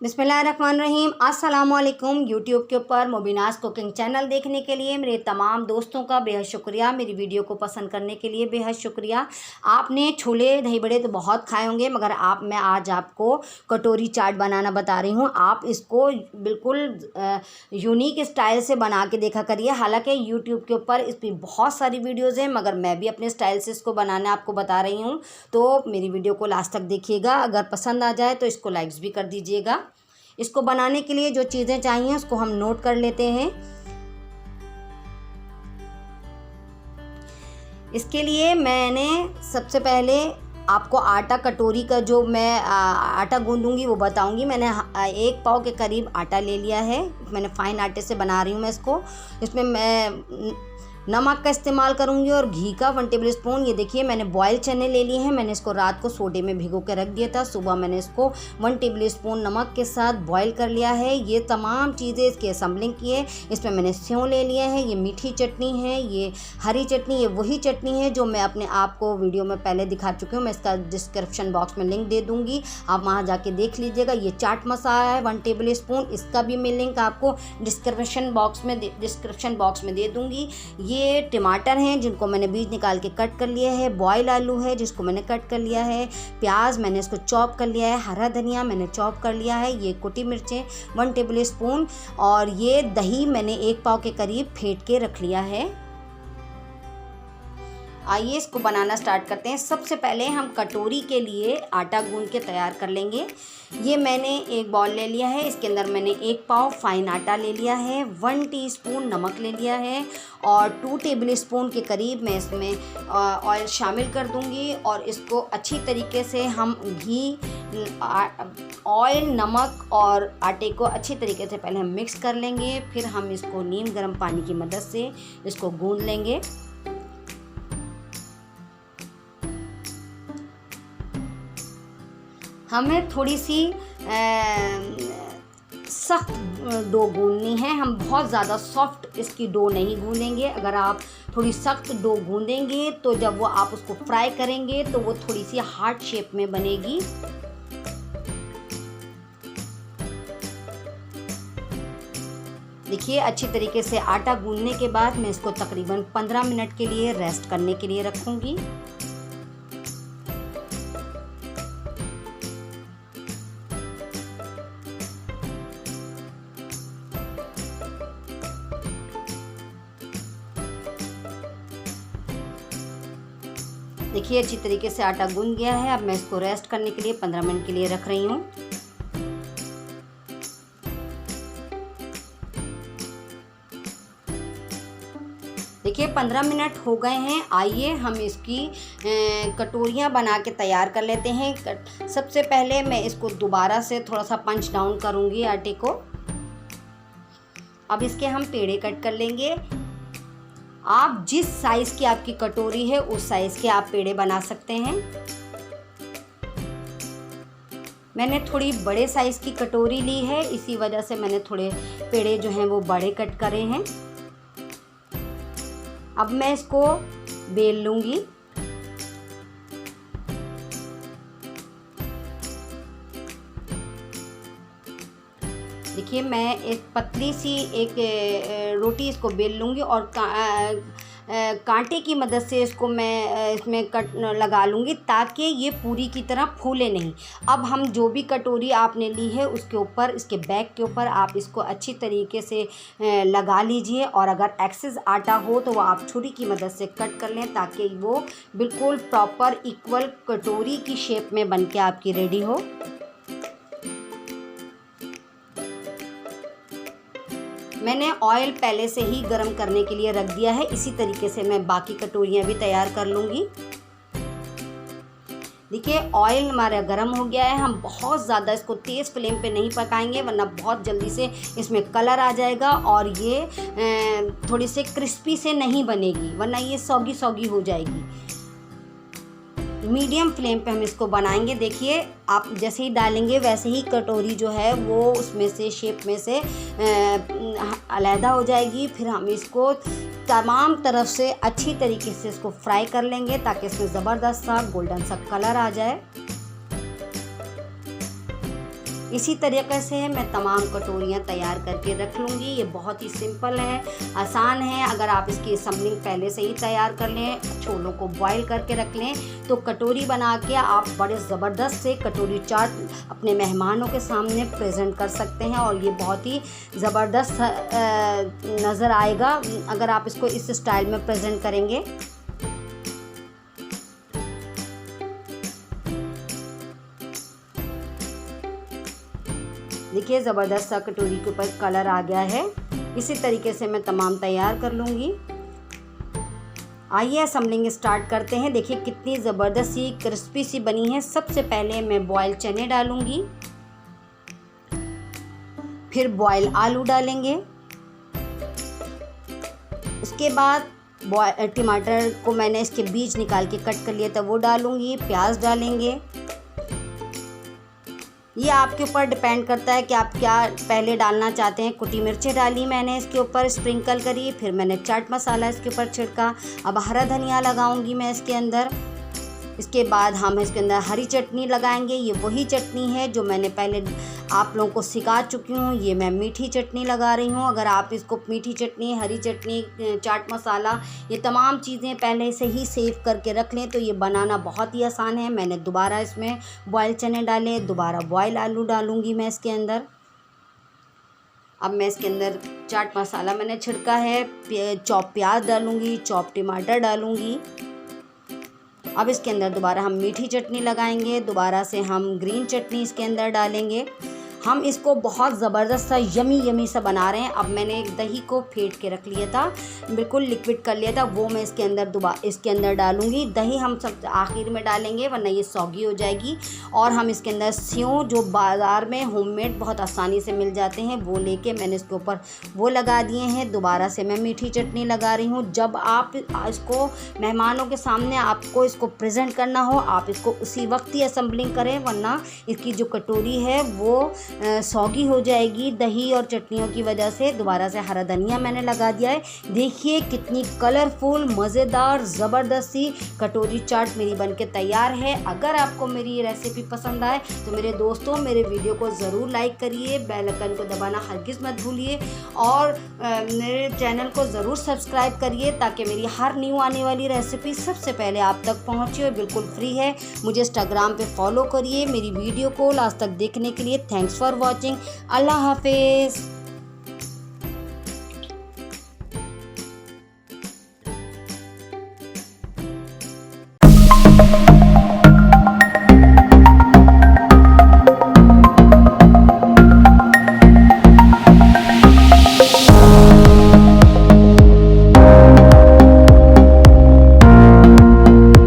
बिस्मिल्लाहिर्रहमानिर्रहीम। अस्सलामुअलैकुम। यूट्यूब के ऊपर मुबीनास कुकिंग चैनल देखने के लिए मेरे तमाम दोस्तों का बेहद शुक्रिया। मेरी वीडियो को पसंद करने के लिए बेहद शुक्रिया। आपने छोले दही बड़े तो बहुत खाए होंगे, मगर मैं आज आपको कटोरी चाट बनाना बता रही हूँ। आप इसको बिल्कुल यूनिक स्टाइल से बना के देखा करिए। हालांकि यूट्यूब के ऊपर इस पर बहुत सारी वीडियोज़ हैं, मगर मैं भी अपने स्टाइल से इसको बनाना आपको बता रही हूँ। तो मेरी वीडियो को लास्ट तक देखिएगा। अगर पसंद आ जाए तो इसको लाइक्स भी कर दीजिएगा। इसको बनाने के लिए जो चीज़ें चाहिए उसको हम नोट कर लेते हैं। इसके लिए मैंने सबसे पहले आपको आटा कटोरी का जो मैं आटा गूंदूंगी वो बताऊंगी। मैंने 1 पाव के करीब आटा ले लिया है। मैंने फाइन आटे से बना रही हूँ मैं इसको। इसमें मैं नमक का इस्तेमाल करूंगी और घी का 1 टेबल स्पून। ये देखिए मैंने बॉयल चने ले लिए हैं। मैंने इसको रात को सोडे में भिगो के रख दिया था। सुबह मैंने इसको 1 टेबल स्पून नमक के साथ बॉयल कर लिया है। ये तमाम चीज़ें इसकी असम्बलिंग की है। इसमें मैंने सेव ले लिए हैं। ये मीठी चटनी है, ये हरी चटनी, ये वही चटनी है जो मैं अपने आपको वीडियो में पहले दिखा चुकी हूँ। मैं इसका डिस्क्रिप्शन बॉक्स में लिंक दे दूँगी, आप वहाँ जाके देख लीजिएगा। ये चाट मसाला है 1 टेबल स्पून, इसका भी मैं लिंक आपको डिस्क्रिप्शन बॉक्स में दे दूँगी। ये टमाटर हैं जिनको मैंने बीज निकाल के कट कर लिया है। बॉयल आलू है जिसको मैंने कट कर लिया है। प्याज मैंने इसको चॉप कर लिया है। हरा धनिया मैंने चॉप कर लिया है। ये कुटी मिर्चें 1 टेबल स्पून और ये दही मैंने 1 पाव के करीब फेंट के रख लिया है। आइए इसको बनाना स्टार्ट करते हैं। सबसे पहले हम कटोरी के लिए आटा गूंद के तैयार कर लेंगे। ये मैंने एक बाउल ले लिया है। इसके अंदर मैंने 1 पाव फाइन आटा ले लिया है, 1 टीस्पून नमक ले लिया है और 2 टेबल स्पून के करीब मैं इसमें ऑयल शामिल कर दूंगी। और इसको अच्छी तरीके से हम घी, ऑयल, नमक और आटे को अच्छी तरीके से पहले हम मिक्स कर लेंगे। फिर हम इसको नीम गर्म पानी की मदद से इसको गूंद लेंगे। हमें थोड़ी सी सख्त डो गूंदनी है। हम बहुत ज़्यादा सॉफ्ट इसकी डो नहीं गूंदेंगे। अगर आप थोड़ी सख्त डो गूंदेंगे तो जब वो आप उसको फ्राई करेंगे तो वो थोड़ी सी हार्ट शेप में बनेगी। देखिए अच्छी तरीके से आटा गूंदने के बाद मैं इसको तकरीबन 15 मिनट के लिए रेस्ट करने के लिए रखूँगी। देखिए अच्छी तरीके से आटा गूंद गया है। अब मैं इसको रेस्ट करने के लिए 15 मिनट के लिए रख रही हूँ। देखिए 15 मिनट हो गए हैं। आइए हम इसकी कटोरियाँ बना के तैयार कर लेते हैं। सबसे पहले मैं इसको दोबारा से थोड़ा सा पंच डाउन करूँगी आटे को। अब इसके हम पेड़े कट कर लेंगे। आप जिस साइज़ की आपकी कटोरी है उस साइज़ के आप पेड़े बना सकते हैं। मैंने थोड़ी बड़े साइज़ की कटोरी ली है, इसी वजह से मैंने थोड़े पेड़े जो हैं वो बड़े कट करे हैं। अब मैं इसको बेल लूँगी। देखिए मैं एक पतली सी एक रोटी इसको बेल लूँगी और कांटे की मदद से इसको मैं इसमें कट लगा लूँगी ताकि ये पूरी की तरह फूले नहीं। अब हम जो भी कटोरी आपने ली है उसके ऊपर, इसके बैक के ऊपर आप इसको अच्छी तरीके से लगा लीजिए। और अगर एक्सेस आटा हो तो वो आप छुरी की मदद से कट कर लें ताकि वो बिल्कुल प्रॉपर इक्वल कटोरी की शेप में बन के आपकी रेडी हो। मैंने ऑयल पहले से ही गरम करने के लिए रख दिया है। इसी तरीके से मैं बाकी कटोरियाँ भी तैयार कर लूँगी। देखिए ऑयल हमारा गरम हो गया है। हम बहुत ज़्यादा इसको तेज़ फ्लेम पे नहीं पकाएंगे वरना बहुत जल्दी से इसमें कलर आ जाएगा और ये थोड़ी से क्रिस्पी से नहीं बनेगी, वरना ये सौगी सौगी हो जाएगी। मीडियम फ्लेम पे हम इसको बनाएंगे। देखिए आप जैसे ही डालेंगे वैसे ही कटोरी जो है वो उसमें से शेप में से अलहदा हो जाएगी। फिर हम इसको तमाम तरफ से अच्छी तरीके से इसको फ्राई कर लेंगे ताकि इसमें ज़बरदस्त सा गोल्डन सा कलर आ जाए। इसी तरीके से मैं तमाम कटोरियाँ तैयार करके रख लूँगी। ये बहुत ही सिंपल है, आसान है। अगर आप इसकी असम्बलिंग पहले से ही तैयार कर लें, छोलों को बॉईल करके रख लें, तो कटोरी बना के आप बड़े ज़बरदस्त से कटोरी चाट अपने मेहमानों के सामने प्रेजेंट कर सकते हैं और ये बहुत ही ज़बरदस्त नज़र आएगा अगर आप इसको इस स्टाइल में प्रेजेंट करेंगे। देखिए ज़बरदस्त सा कटोरी के ऊपर कलर आ गया है। इसी तरीके से मैं तमाम तैयार कर लूँगी। आइए असम्बलिंग स्टार्ट करते हैं। देखिए कितनी ज़बरदस्त सी क्रिस्पी सी बनी है। सबसे पहले मैं बॉयल चने डालूँगी, फिर बॉयल आलू डालेंगे, उसके बाद टमाटर को मैंने इसके बीज निकाल के कट कर लिया था वो डालूँगी, प्याज डालेंगे। ये आपके ऊपर डिपेंड करता है कि आप क्या पहले डालना चाहते हैं। कुटी मिर्चें डाली मैंने इसके ऊपर स्प्रिंकल करी, फिर मैंने चाट मसाला इसके ऊपर छिड़का। अब हरा धनिया लगाऊंगी मैं इसके अंदर। इसके बाद हम इसके अंदर हरी चटनी लगाएंगे। ये वही चटनी है जो मैंने पहले आप लोगों को सिखा चुकी हूँ। ये मैं मीठी चटनी लगा रही हूँ। अगर आप इसको मीठी चटनी, हरी चटनी, चाट मसाला, ये तमाम चीज़ें पहले से ही सेव करके रख लें तो ये बनाना बहुत ही आसान है। मैंने दोबारा इसमें बॉयल चने डाले, दोबारा बॉयल आलू डालूँगी मैं इसके अंदर। अब मैं इसके अंदर चाट मसाला मैंने छिड़का है, चॉप प्याज डालूँगी, चॉप टमाटर डालूँगी। अब इसके अंदर दोबारा हम मीठी चटनी लगाएंगे, दोबारा से हम ग्रीन चटनी इसके अंदर डालेंगे। हम इसको बहुत ज़बरदस्त सा यमी सा बना रहे हैं। अब मैंने एक दही को फेंट के रख लिया था, बिल्कुल लिक्विड कर लिया था, वो मैं इसके अंदर डालूंगी। दही हम सब आखिर में डालेंगे वरना ये सौगी हो जाएगी। और हम इसके अंदर सेव जो बाज़ार में होममेड बहुत आसानी से मिल जाते हैं वो लेके मैंने इसके ऊपर वो लगा दिए हैं। दोबारा से मैं मीठी चटनी लगा रही हूँ। जब आप इसको मेहमानों के सामने आपको इसको प्रेजेंट करना हो, आप इसको उसी वक्त ही असम्बलिंग करें वरना इसकी जो कटोरी है वो सौगी हो जाएगी दही और चटनियों की वजह से। दोबारा से हरा धनिया मैंने लगा दिया है। देखिए कितनी कलरफुल, मज़ेदार, ज़बरदस्त सी कटोरी चाट मेरी बनके तैयार है। अगर आपको मेरी ये रेसिपी पसंद आए तो मेरे दोस्तों मेरे वीडियो को ज़रूर लाइक करिए, बेल आइकन को दबाना हरगिज़ मत भूलिए और मेरे चैनल को ज़रूर सब्सक्राइब करिए ताकि मेरी हर न्यू आने वाली रेसिपी सबसे पहले आप तक पहुँचे और बिल्कुल फ्री है। मुझे इंस्टाग्राम पे फॉलो करिए। मेरी वीडियो को लास्ट तक देखने के लिए थैंक्स फॉर वॉचिंग। अल्लाह हाफिज़।